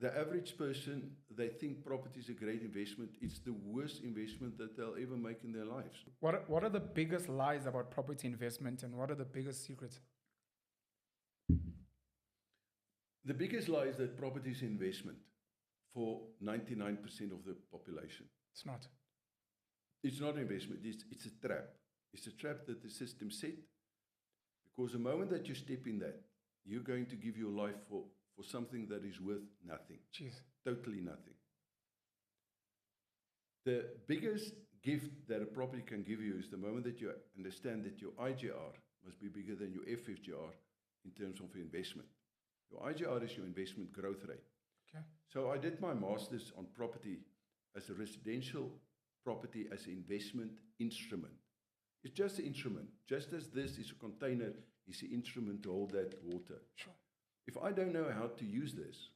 the average person, they think property is a great investment. It's the worst investment that they'll ever make in their lives. What are the biggest lies about property investment, and what are the biggest secrets? The biggest lie is that property is investment for 99% of the population. It's not. It's not an investment. It's a trap. It's a trap that the system set, because the moment that you step in that, you're going to give your life for something that is worth nothing. Jeez. Totally nothing. The biggest gift that a property can give you is the moment that you understand that your IGR must be bigger than your FFGR in terms of investment. Your IGR is your investment growth rate. Okay. So I did my master's on property as a residential property as an investment instrument. It's just an instrument. Just as this is a container, is an instrument to hold that water. Sure. If I don't know how to use this,